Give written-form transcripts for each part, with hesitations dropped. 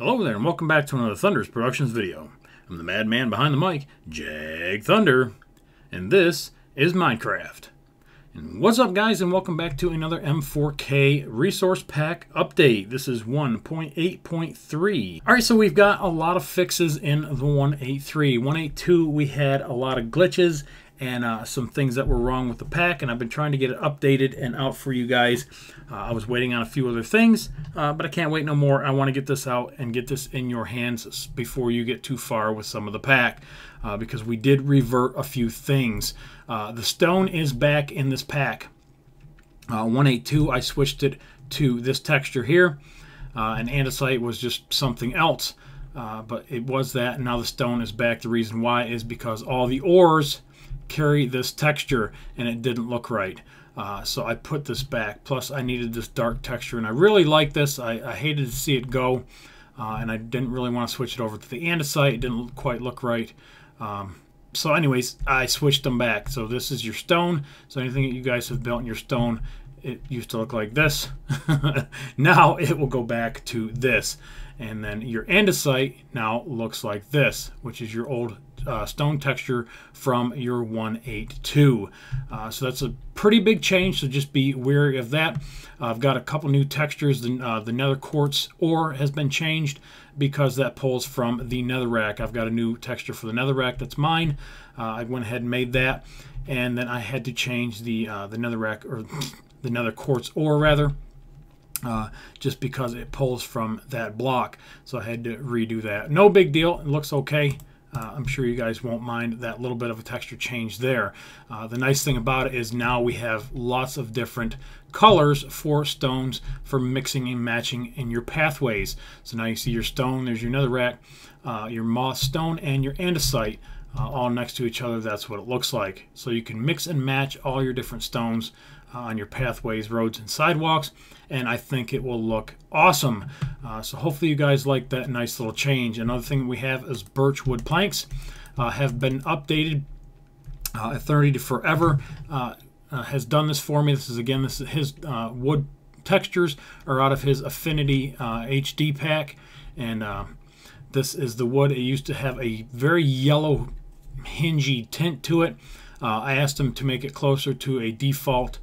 Hello there, and welcome back to another Thunder's Productions video. I'm the madman behind the mic, Jag Thunder, and this is Minecraft. And what's up, guys, and welcome back to another M4K resource pack update. This is 1.8.3. Alright, so we've got a lot of fixes in the 1.8.3. 1.8.2, we had a lot of glitches and some things that were wrong with the pack, and I've been trying to get it updated and out for you guys. I was waiting on a few other things, but I can't wait no more. I want to get this out and get this in your hands before you get too far with some of the pack, because we did revert a few things. The stone is back in this pack. 1.8.2, I switched it to this texture here, and andesite was just something else, but it was that, and now the stone is back. The reason why is because all the ores carry this texture and it didn't look right, so I put this back. Plus I needed this dark texture, and I really like this. I hated to see it go, and I didn't really want to switch it over to the andesite. It didn't quite look right, so anyways, I switched them back. So this is your stone. So anything that you guys have built in your stone, it used to look like this. Now it will go back to this, and then your andesite now looks like this, which is your old stone texture from your 1.8.2. So that's a pretty big change, so just be wary of that. I've got a couple new textures. The nether quartz ore has been changed because that pulls from the netherrack. I've got a new texture for the netherrack that's mine. I went ahead and made that, and then I had to change the netherrack, or the nether quartz ore rather, just because it pulls from that block, so I had to redo that. No big deal, it looks okay. I'm sure you guys won't mind that little bit of a texture change there. The nice thing about it is now we have lots of different colors for stones for mixing and matching in your pathways. So now you see your stone, there's your netherrack, your moss stone, and your andesite all next to each other. That's what it looks like. So you can mix and match all your different stones on your pathways, roads, and sidewalks, and I think it will look awesome. So hopefully you guys like that nice little change. Another thing we have is birch wood planks have been updated. 30 to Forever has done this for me. This is his wood textures are out of his Affinity HD pack, and this is the wood. It used to have a very yellow hingy tint to it. I asked him to make it closer to a default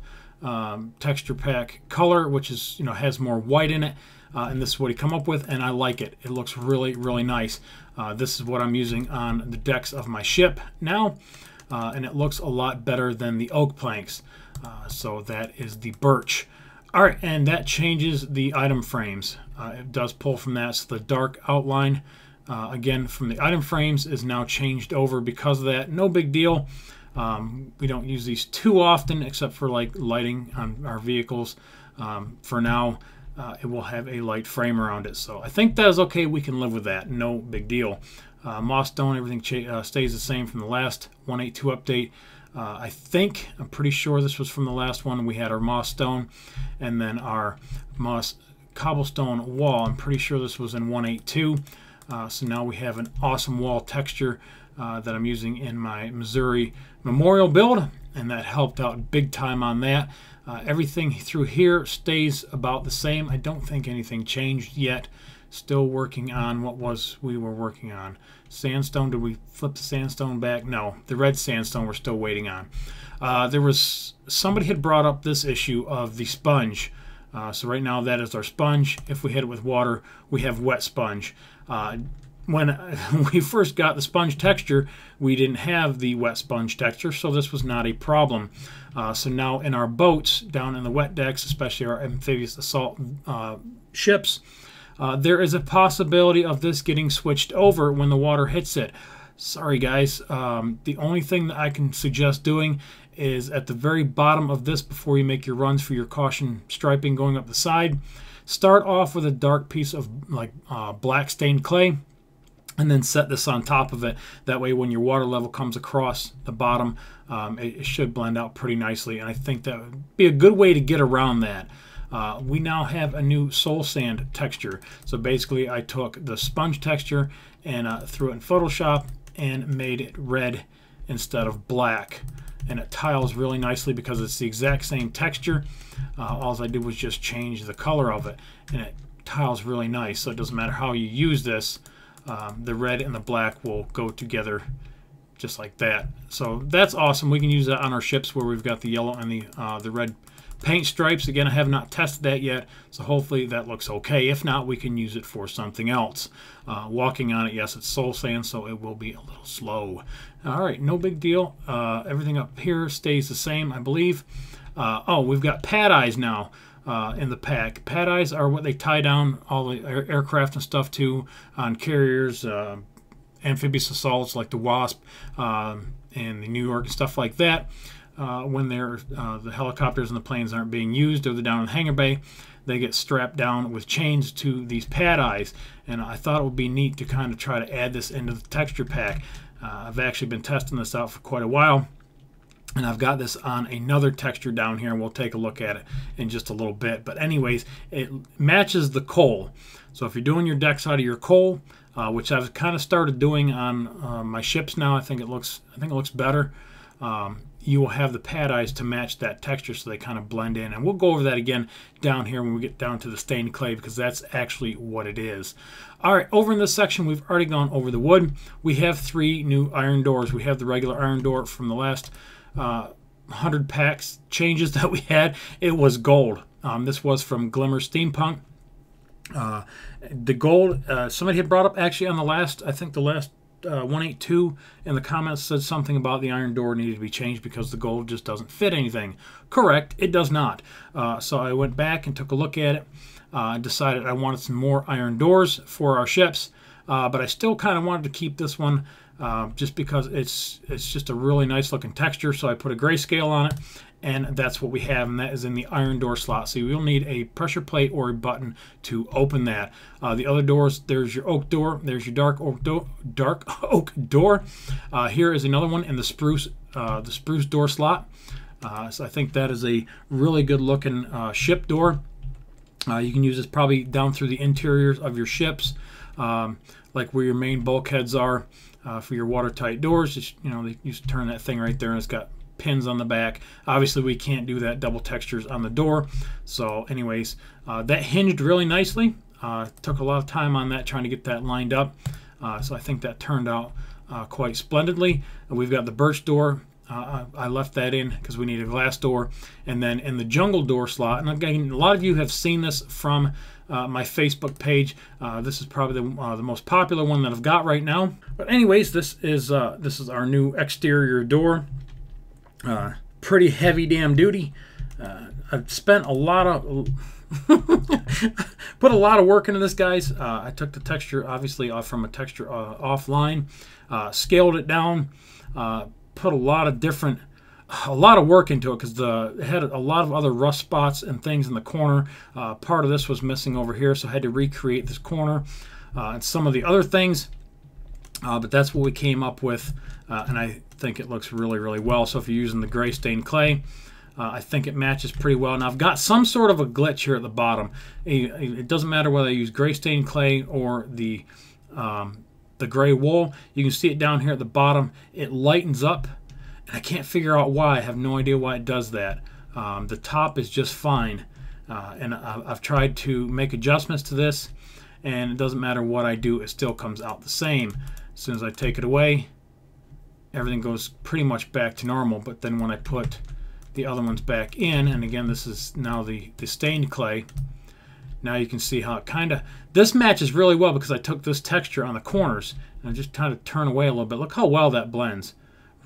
texture pack color, which is, has more white in it, and this is what he come up with, and I like it. It looks really, really nice. This is what I'm using on the decks of my ship now, and it looks a lot better than the oak planks. So that is the birch. All right, and that changes the item frames. It does pull from that, so the dark outline again from the item frames is now changed over because of that. No big deal. We don't use these too often, except for like lighting on our vehicles. For now, it will have a light frame around it, so I think that is okay. We can live with that. No big deal. Moss stone, everything stays the same from the last 1.8.2 update. I'm pretty sure this was from the last one. We had our moss stone and then our moss cobblestone wall. I'm pretty sure this was in 1.8.2. So now we have an awesome wall texture that I'm using in my Missouri Memorial build, and that helped out big time on that. Everything through here stays about the same. I don't think anything changed yet. Still working on what we were working on. Sandstone, did we flip the sandstone back? No, the red sandstone we're still waiting on. Somebody had brought up this issue of the sponge. So right now that is our sponge. If we hit it with water, we have wet sponge. When we first got the sponge texture, we didn't have the wet sponge texture, so this was not a problem. So now in our boats, down in the wet decks, especially our amphibious assault ships, there is a possibility of this getting switched over when the water hits it. Sorry guys, the only thing that I can suggest doing is at the very bottom of this, before you make your runs for your caution striping going up the side, start off with a dark piece of black stained clay, and then set this on top of it. That way when your water level comes across the bottom, it should blend out pretty nicely, and I think that would be a good way to get around that. We now have a new soul sand texture. So basically I took the sponge texture and threw it in Photoshop and made it red instead of black, and it tiles really nicely because it's the exact same texture. All I did was just change the color of it, and it tile's really nice, so it doesn't matter how you use this. The red and the black will go together just like that. So that's awesome. We can use that on our ships where we've got the yellow and the red paint stripes. Again, I have not tested that yet, so hopefully that looks okay. If not, we can use it for something else. Walking on it, yes, it's soul sand, so it will be a little slow. All right, no big deal. Everything up here stays the same, I believe. Oh, we've got pad eyes now in the pack. Pad eyes are what they tie down all the aircraft and stuff to on carriers, amphibious assaults like the Wasp and the New York and stuff like that. When they're the helicopters and the planes aren't being used, or they're down in the hangar bay, they get strapped down with chains to these pad eyes. And I thought it would be neat to kind of try to add this into the texture pack. I've actually been testing this out for quite a while, and I've got this on another texture down here, and we'll take a look at it in just a little bit. But anyways, it matches the coal. So if you're doing your decks out of your coal, which I've kind of started doing on my ships now, I think it looks better. You will have the pad eyes to match that texture, so they kind of blend in. And we'll go over that again down here when we get down to the stained clay, because that's actually what it is. All right, over in this section, we've already gone over the wood. We have 3 new iron doors. We have the regular iron door from the last 100 packs changes that we had. It was gold. This was from Glimmer Steampunk. The gold, somebody had brought up actually on the last, I think the last 1.8.2 in the comments said something about the iron door needed to be changed because the gold just doesn't fit anything. Correct, it does not. So I went back and took a look at it. Decided I wanted some more iron doors for our ships, but I still kind of wanted to keep this one just because it's just a really nice looking texture. So I put a grayscale on it, and that's what we have, and that is in the iron door slot. So you'll need a pressure plate or a button to open that. The other doors, there's your oak door, there's your dark oak door. Here is another one in the spruce door slot. So I think that is a really good looking ship door. You can use this probably down through the interiors of your ships, like where your main bulkheads are for your watertight doors. Just, you know, you just turn that thing right there, and it's got pins on the back. Obviously we can't do that double textures on the door. So anyways, that hinged really nicely. Took a lot of time on that, trying to get that lined up. So I think that turned out quite splendidly. And we've got the birch door. I left that in because we need a glass door. And then in the jungle door slot, and again, a lot of you have seen this from my Facebook page. This is probably the most popular one that I've got right now. But anyways, this is our new exterior door. Pretty heavy damn duty. I've spent a lot of put a lot of work into this, guys. I took the texture obviously off from a texture offline, scaled it down, put a lot of work into it because it had a lot of other rust spots and things in the corner. Part of this was missing over here, so I had to recreate this corner and some of the other things. But that's what we came up with, and I think it looks really, really well. So if you're using the gray stained clay, I think it matches pretty well. Now I've got some sort of a glitch here at the bottom. It doesn't matter whether I use gray stained clay or the gray wool. You can see it down here at the bottom. It lightens up, and I can't figure out why. I have no idea why it does that. The top is just fine, and I've tried to make adjustments to this, and it doesn't matter what I do, it still comes out the same. As soon as I take it away, everything goes pretty much back to normal. But then when I put the other ones back in, and again, this is now the stained clay, now you can see how it kind of, this matches really well because I took this texture on the corners and I just kind of turn away a little bit. Look how well that blends.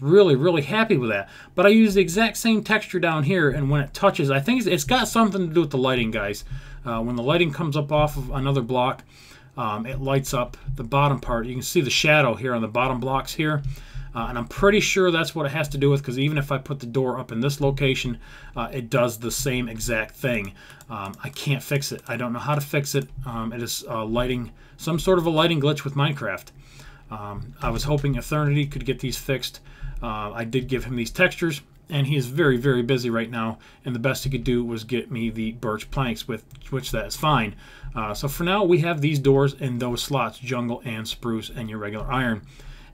Really, really happy with that. But I use the exact same texture down here, and when it touches, I think it's got something to do with the lighting, guys. When the lighting comes up off of another block, it lights up the bottom part. You can see the shadow here on the bottom blocks here. And I'm pretty sure that's what it has to do with, because even if I put the door up in this location, it does the same exact thing. I can't fix it. I don't know how to fix it. It is lighting, some sort of a lighting glitch with Minecraft. I was hoping Eternity could get these fixed. I did give him these textures, and he is very, very busy right now, and the best he could do was get me the birch planks, with which that is fine. So for now, we have these doors in those slots, jungle and spruce and your regular iron.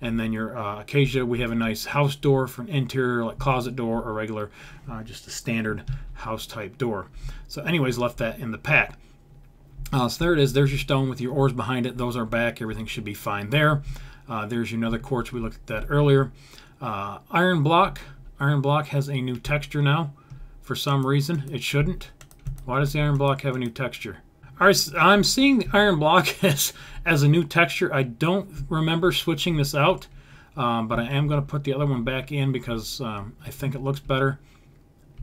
And then your acacia, we have a nice house door for an interior, like closet door or regular, just a standard house type door. So anyways, left that in the pack. So there it is. There's your stone with your ores behind it. Those are back. Everything should be fine there. There's your nether quartz. We looked at that earlier. Iron block. Iron block has a new texture now. For some reason, it shouldn't. Why does the iron block have a new texture? All right, I'm seeing the iron block as a new texture. I don't remember switching this out, but I am going to put the other one back in because I think it looks better.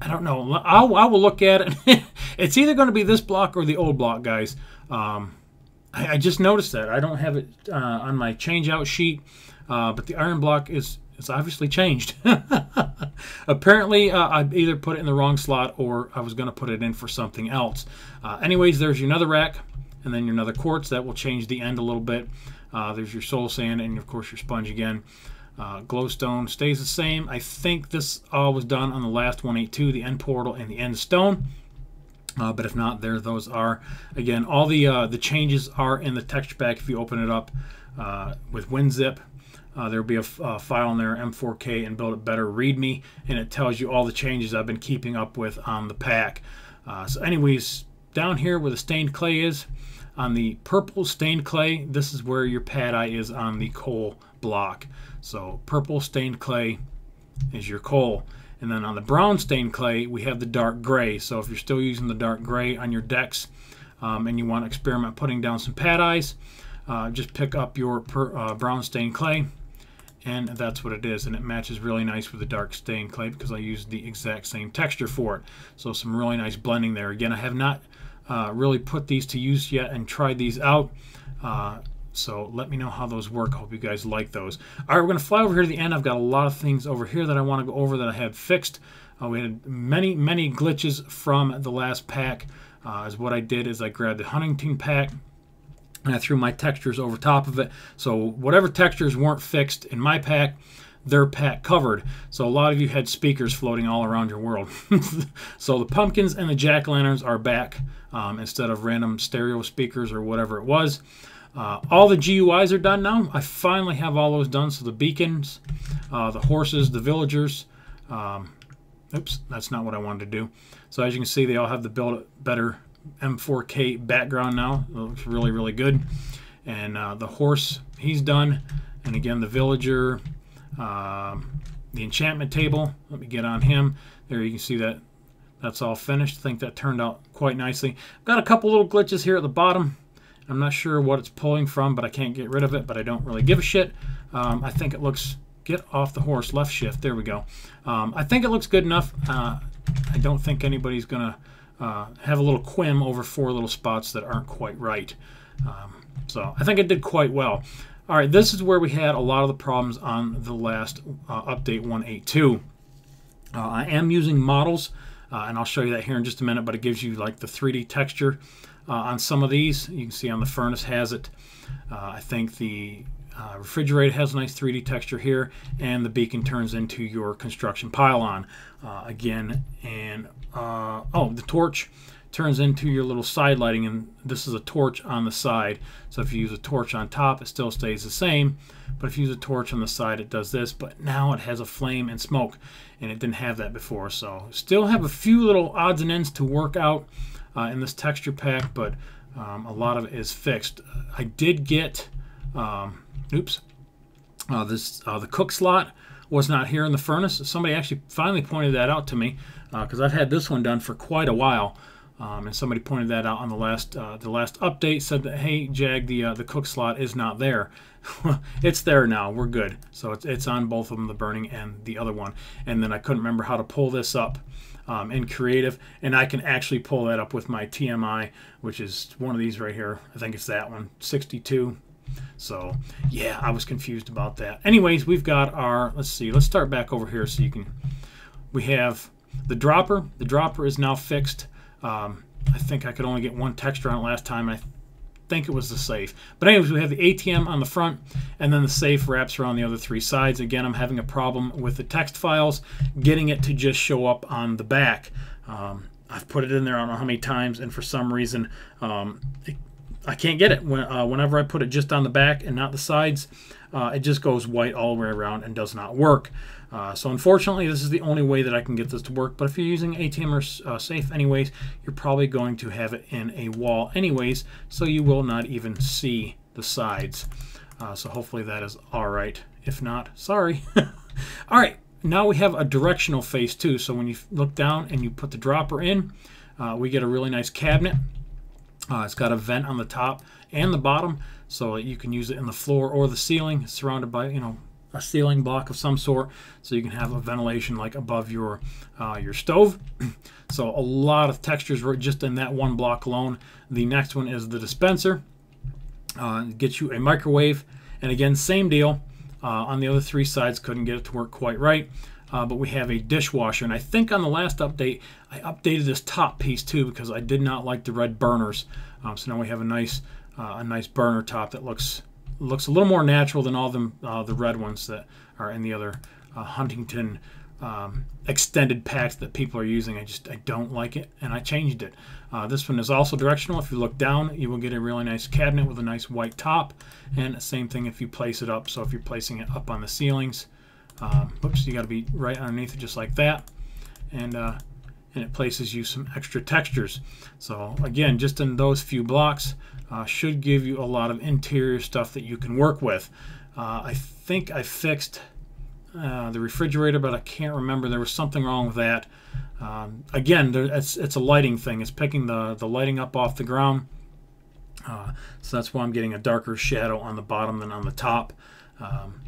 I don't know. I will look at it. It's either going to be this block or the old block, guys. I just noticed that. I don't have it on my change-out sheet, but the iron block is obviously changed. Apparently, I either put it in the wrong slot or I was going to put it in for something else. Anyways, there's your nether rack and then your nether quartz. That will change the end a little bit. There's your soul sand and, of course, your sponge again. Glowstone stays the same. I think this all was done on the last 1.8.2, the end portal and the end stone. But if not, there those are. Again, all the changes are in the texture pack. If you open it up with WinZip, there'll be a file in there, M4K and Build It Better README, and it tells you all the changes I've been keeping up with on the pack. So anyways, down here where the stained clay is, on the purple stained clay, this is where your pad eye is on the coal block. So purple stained clay is your coal. And then on the brown stained clay, we have the dark gray. So if you're still using the dark gray on your decks and you want to experiment putting down some pad eyes, just pick up your brown stained clay, and that's what it is. And it matches really nice with the dark stained clay because I used the exact same texture for it. So some really nice blending there. Again, I have not really put these to use yet and tried these out. So let me know how those work. I hope you guys like those. All right, we're going to fly over here to the end. I've got a lot of things over here that I want to go over that I have fixed. We had many glitches from the last pack. Is what I did is I grabbed the Hunnington pack and I threw my textures over top of it. So whatever textures weren't fixed in my pack, their pack covered. So a lot of you had speakers floating all around your world. So the pumpkins and the jack-o'-lanterns are back instead of random stereo speakers or whatever it was. All the GUIs are done now. I finally have all those done. So the beacons, the horses, the villagers. Oops, that's not what I wanted to do. So as you can see, they all have the Build It Better M4K background now. It looks really, really good. And the horse, he's done. And again, the villager, the enchantment table. Let me get on him. There you can see that that's all finished. I think that turned out quite nicely. I've got a couple little glitches here at the bottom. I'm not sure what it's pulling from, but I can't get rid of it, but I don't really give a shit. I think it looks... Get off the horse, left shift. There we go. I think it looks good enough. I don't think anybody's going to have a little quim over 4 little spots that aren't quite right. So I think it did quite well. All right, this is where we had a lot of the problems on the last update 1.8.2. I am using models, and I'll show you that here in just a minute, but it gives you like the 3D texture on some of these. You can see on the furnace has it. I think the refrigerator has a nice 3D texture here, and the beacon turns into your construction pylon again. And oh, the torch turns into your little side lighting, and this is a torch on the side. So if you use a torch on top, it still stays the same, but if you use a torch on the side, it does this. But now it has a flame and smoke, and it didn't have that before. So still have a few little odds and ends to work out in this texture pack, but a lot of it is fixed. I did get oops, the cook slot was not here in the furnace. Somebody actually finally pointed that out to me because I've had this one done for quite a while, and somebody pointed that out on the last update. Said that, hey Jag, the cook slot is not there. It's there now. We're good. So it's on both of them, the burning and the other one. And then I couldn't remember how to pull this up in creative, and I can actually pull that up with my TMI, which is one of these right here. I think it's that one, 62. So yeah, I was confused about that. Anyways, we've got our, let's see, let's start back over here so you can, we have the dropper. The dropper is now fixed. I think I could only get one texture on it last time. I think it was the safe. But anyways, we have the ATM on the front, and then the safe wraps around the other 3 sides. Again, I'm having a problem with the text files, getting it to just show up on the back. I've put it in there I don't know how many times, and for some reason I can't get it. Whenever I put it just on the back and not the sides, it just goes white all the way around and does not work. So unfortunately, this is the only way that I can get this to work. But if you're using ATM or safe anyways, you're probably going to have it in a wall anyways, so you will not even see the sides. So hopefully that is all right. If not, sorry. All right, now we have a directional face too. So when you look down and you put the dropper in, we get a really nice cabinet. It's got a vent on the top and the bottom, so you can use it in the floor or the ceiling, surrounded by, you know, a ceiling block of some sort, so you can have a ventilation like above your stove. So a lot of textures were just in that one block alone. The next one is the dispenser. It gets you a microwave, and again, same deal. On the other three sides, couldn't get it to work quite right. But we have a dishwasher, and I think on the last update I updated this top piece too, because I did not like the red burners. So now we have a nice burner top that looks a little more natural than all them the red ones that are in the other Hunnington extended packs that people are using. I don't like it, and I changed it. This one is also directional. If you look down, you will get a really nice cabinet with a nice white top, and same thing if you place it up. So if you're placing it up on the ceilings, whoops, you got to be right underneath it just like that, and it places you some extra textures. So again, just in those few blocks, should give you a lot of interior stuff that you can work with. I think I fixed the refrigerator, but I can't remember. There was something wrong with that. Again, it's a lighting thing. It's picking the lighting up off the ground. So that's why I'm getting a darker shadow on the bottom than on the top.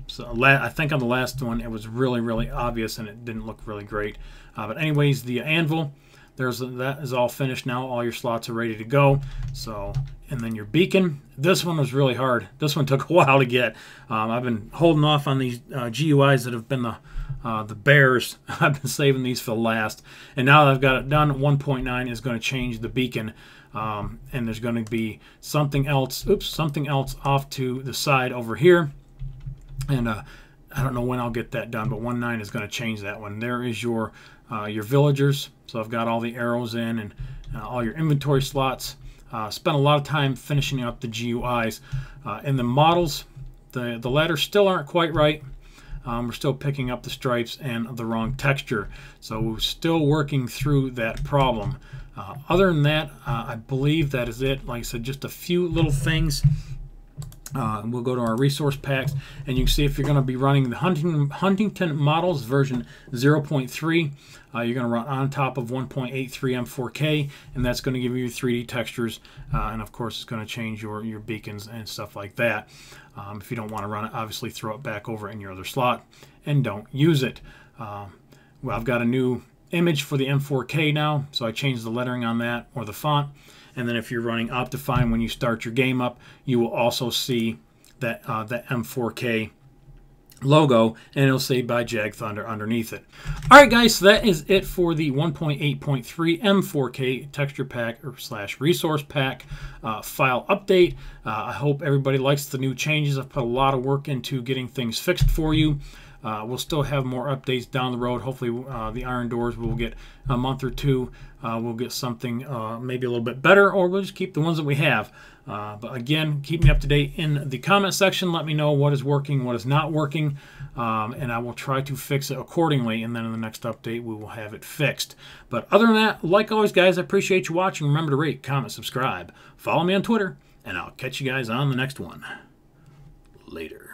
So I think on the last one it was really obvious and it didn't look really great. But anyways, the anvil, that is all finished now. All your slots are ready to go. So, and then your beacon. This one was really hard. This one took a while to get. I've been holding off on these GUIs that have been the bears. I've been saving these for the last. And now that I've got it done, 1.9 is going to change the beacon. And there's going to be something else. Oops, something else off to the side over here. And I don't know when I'll get that done, but 1.9 is going to change that one. There is your villagers. So I've got all the arrows in and all your inventory slots. Spent a lot of time finishing up the GUIs. In the models, the ladders still aren't quite right. We're still picking up the stripes and the wrong texture. So we're still working through that problem. Other than that, I believe that is it. Like I said, just a few little things. We'll go to our resource packs, and you can see if you're going to be running the Hunnington models version 0.3, you're going to run on top of 1.8.3 M4K, and that's going to give you 3D textures, and of course it's going to change your beacons and stuff like that. If you don't want to run it, obviously throw it back over in your other slot and don't use it. Well, I've got a new image for the M4K now, so I changed the lettering on that, or the font. And then if you're running Optifine when you start your game up, you will also see that that M4K logo, and it'll say by Jag Thunder underneath it. All right, guys, so that is it for the 1.8.3 M4K texture pack or / resource pack file update. I hope everybody likes the new changes. I've put a lot of work into getting things fixed for you. We'll still have more updates down the road. Hopefully the iron doors will get a month or two. We'll get something maybe a little bit better, or we'll just keep the ones that we have. But again, keep me up to date in the comment section. Let me know what is working, what is not working, and I will try to fix it accordingly. And then in the next update, we will have it fixed. But other than that, like always, guys, I appreciate you watching. Remember to rate, comment, subscribe. Follow me on Twitter, and I'll catch you guys on the next one. Later.